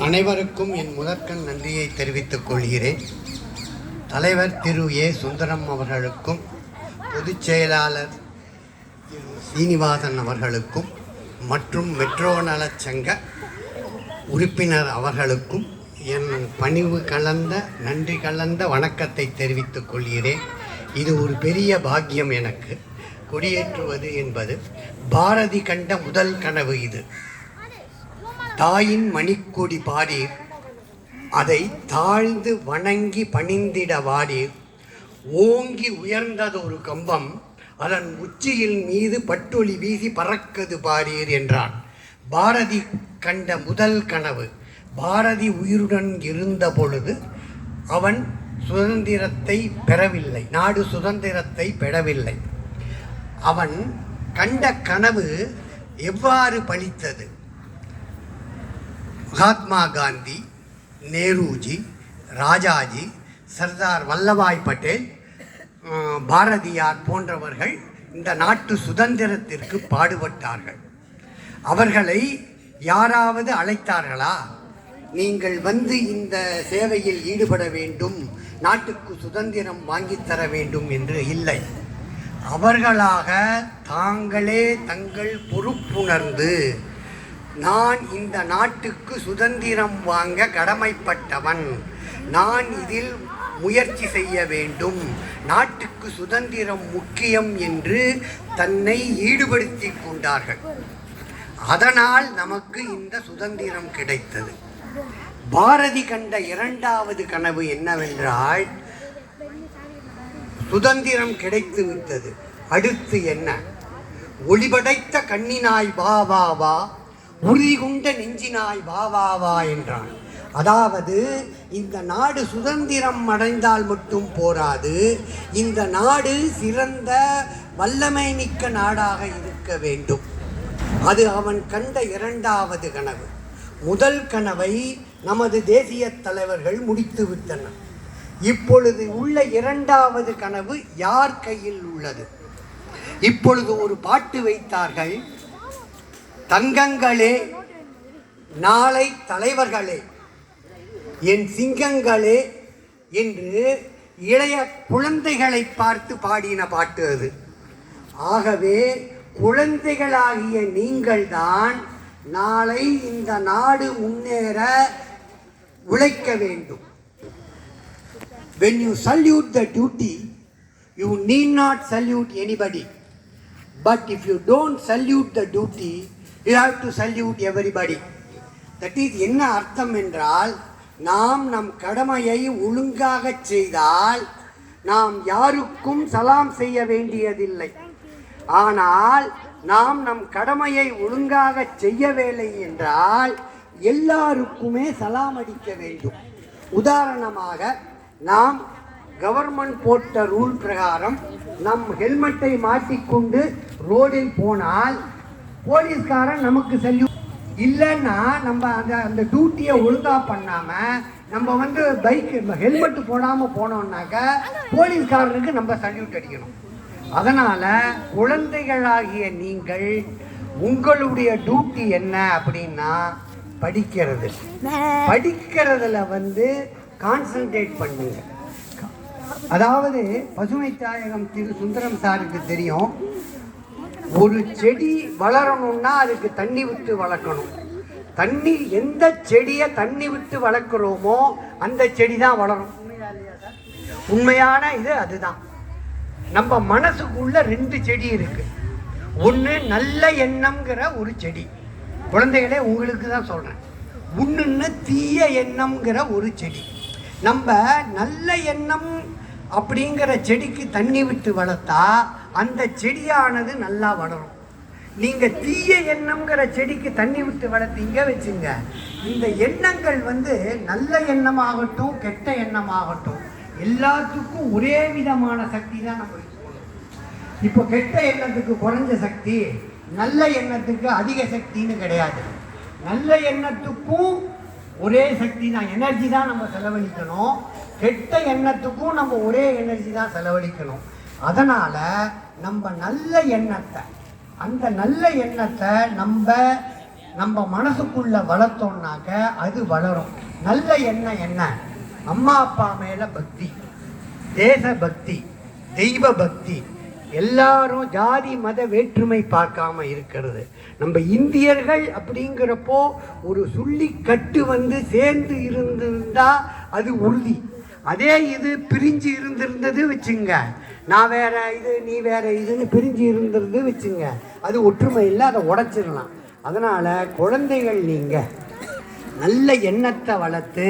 அனைவருக்கும் என் முதற்கண் நன்றியை தெரிவித்துக் கொள்கிறேன். தலைவர் திரு ஏ சுந்தரம் அவர்களுக்கும், பொதுச் செயலாளர் திரு சீனிவாசன் அவர்களுக்கும் மற்றும் மெட்ரோ நலச்சங்க உறுப்பினர் அவர்களுக்கும் என் பணிவு கலந்த நன்றி கலந்த வணக்கத்தை தெரிவித்துக் கொள்கிறேன். இது ஒரு பெரிய பாக்கியம் எனக்கு. கொடியேற்றுவது என்பது பாரதி கண்ட முதல் கனவு. இது தாயின் மணிக்கொடி பாடீர், அதை தாழ்ந்து வணங்கி பணிந்திட வாடீர். ஓங்கி உயர்ந்தது ஒரு கம்பம், அதன் உச்சியில் மீது பட்டொளி வீசி பறக்கது பாடீர் என்றான். பாரதி கண்ட முதல் கனவு. பாரதி உயிருடன் இருந்த பொழுது அவன் சுதந்திரத்தை பெறவில்லை, நாடு சுதந்திரத்தை பெறவில்லை. அவன் கண்ட கனவு எவ்வாறு பலித்தது? மகாத்மா காந்தி, நேருஜி, ராஜாஜி, சர்தார் வல்லபாய் பட்டேல், பாரதியார் போன்றவர்கள் இந்த நாட்டு சுதந்திரத்திற்கு பாடுபட்டார்கள். அவர்களை யாராவது அழைத்தார்களா? நீங்கள் வந்து இந்த சேவையில் ஈடுபட வேண்டும், நாட்டுக்கு சுதந்திரம் வாங்கித்தர வேண்டும் என்று இல்லை. அவர்களாக தாங்களே தங்கள் பொறுப்புணர்ந்து, நான் இந்த நாட்டுக்கு சுதந்திரம் வாங்க கடமைப்பட்டவன், நான் இதில் முயற்சி செய்ய வேண்டும், நாட்டுக்கு சுதந்திரம் முக்கியம் என்று தன்னை ஈடுபடுத்தி கொண்டார்கள். அதனால் நமக்கு இந்த சுதந்திரம் கிடைத்தது. பாரதி கண்ட இரண்டாவது கனவு என்னவென்றால், சுதந்திரம் கிடைத்து விட்டது, அடுத்து என்ன? ஒளிபடைத்த கண்ணினாய் வா வா வா, உறுதி கொண்ட நெஞ்சினாய் வா வா வா என்றான். அதாவது இந்த நாடு சுதந்திரம் அடைந்தால் மட்டும் போராது, இந்த நாடு சிறந்த வல்லமை மிக்க நாடாக இருக்க வேண்டும். அது அவன் கண்ட இரண்டாவது கனவு. முதல் கனவை நமது தேசிய தலைவர்கள் முடித்து விட்டனர். இப்பொழுது உள்ள இரண்டாவது கனவு யார் கையில் உள்ளது? இப்பொழுது ஒரு பாட்டு வைத்தார்கள், தங்கங்களே நாளை தலைவர்களே என் சிங்கங்களே என்று இளைய குழந்தைகளை பார்த்து பாடின பாட்டு அது. ஆகவே குழந்தைகளாகிய நீங்கள்தான் நாளை இந்த நாடு முன்னேற உழைக்க வேண்டும். When you salute the duty, you need not salute anybody. But if you don't salute the duty, you have to salute everybody. That is, என்ன அர்த்தம் என்றால், நாம் நம் கடமையை ஒழுங்காக செய்தால் நாம் யாருக்கும் சலாம் செய்ய வேண்டியதில்லை. ஆனால் நாம் நம் கடமையை ஒழுங்காக செய்யவில்லை என்றால் எல்லாருக்குமே சலாம் அடிக்க வேண்டும். உதாரணமாக, நாம் கவர்மெண்ட் போட்ட ரூல் பிரகாரம் நம் ஹெல்மெட்டை மாட்டிக்கொண்டு ரோடில் போனால் போலீஸ்காரன் நமக்கு சல்யூட். இல்லைன்னா நம்ம அந்த டியூட்டியை ஒழுங்காக பண்ணாமல் நம்ம பைக்கு ஹெல்மெட்டு போடாமல் போனோம்னாக்க போலீஸ்காரனுக்கு நம்ம சல்யூட் அடிக்கணும். அதனால் குழந்தைகளாகிய நீங்கள் உங்களுடைய டியூட்டி என்ன அப்படின்னா படிக்கிறது. படிக்கிறதுல கான்சன்ட்ரேட் பண்ணுங்க. அதாவது பசுமை தாயகம் திரு சுந்தரம் சாருக்கு தெரியும், ஒரு செடி வளரணும்னா அதுக்கு தண்ணி விட்டு வளர்க்கணும். தண்ணி எந்த செடியை தண்ணி விட்டு வளர்க்குறோமோ அந்த செடி தான் வளரும். உண்மையான இது அதுதான். நம்ம மனசுக்குள்ள 2 செடி இருக்கு. ஒன்று நல்ல எண்ணம்ங்கிற ஒரு செடி, குழந்தைகளே உங்களுக்கு தான் சொல்கிறேன். ஒன்றுன்னு தீய எண்ணம்ங்கிற ஒரு செடி. நம்ம நல்ல எண்ணம் அப்படிங்கிற செடிக்கு தண்ணி விட்டு வளர்த்தா அந்த செடியானது நல்லா வளரும். நீங்கள் தீய எண்ணம்ங்கிற செடிக்கு தண்ணி விட்டு வளர்த்தீங்க வச்சுங்க, இந்த எண்ணங்கள் நல்ல எண்ணமாகட்டும் கெட்ட எண்ணமாகட்டும் எல்லாத்துக்கும் ஒரே விதமான சக்தி தான் நம்ம இருக்கணும். இப்போ கெட்ட எண்ணத்துக்கு குறைஞ்ச சக்தி, நல்ல எண்ணத்துக்கு அதிக சக்தின்னு கிடையாது. நல்ல எண்ணத்துக்கும் ஒரே சக்தி தான், எனர்ஜி தான் நம்ம செலவழிக்கணும். கெட்ட எண்ணத்துக்கும் நம்ம ஒரே எனர்ஜி தான் செலவழிக்கணும். அதனால் நம்ம நல்ல எண்ணத்தை, அந்த நல்ல எண்ணத்தை நம்ம நம்ம மனசுக்குள்ள வளர்த்தோம்னாக்க அது வளரும். நல்ல எண்ணம் என்ன? அம்மா அப்பா மேல பக்தி, தேச பக்தி, தெய்வ பக்தி, எல்லாரும் ஜாதி மத வேற்றுமை பார்க்காம இருக்கிறது. நம்ம இந்தியர்கள் அப்படிங்கிறப்போ ஒரு சொல்லி கட்டு சேர்ந்து இருந்திருந்தா அது உறுதி. அதே இது பிரிஞ்சு இருந்திருந்தது வச்சுங்க, நான் வேற இது நீ வேற இதுன்னு பிரிஞ்சு இருந்திருந்து வச்சுங்க, அது ஒற்றுமை இல்லை, அதை உடைச்சிடலாம். அதனால் குழந்தைகள் நீங்கள் நல்ல எண்ணத்தை வளர்த்து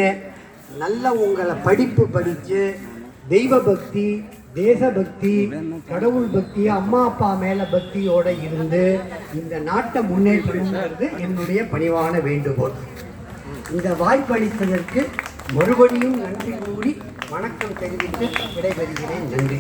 நல்ல உங்களை படிப்பு படித்து தெய்வ பக்தி, தேசபக்தி, கடவுள் பக்தி, அம்மா அப்பா மேலே பக்தியோடு இருந்து இந்த நாட்டை முன்னேற்றணுங்கிறது என்னுடைய பணிவான வேண்டுகோள். இந்த வாய்ப்பளித்ததற்கு மறுபடியும் நன்றி கூறி வணக்கம் தெரிவித்து விடைபெறுகிறேன். நன்றி.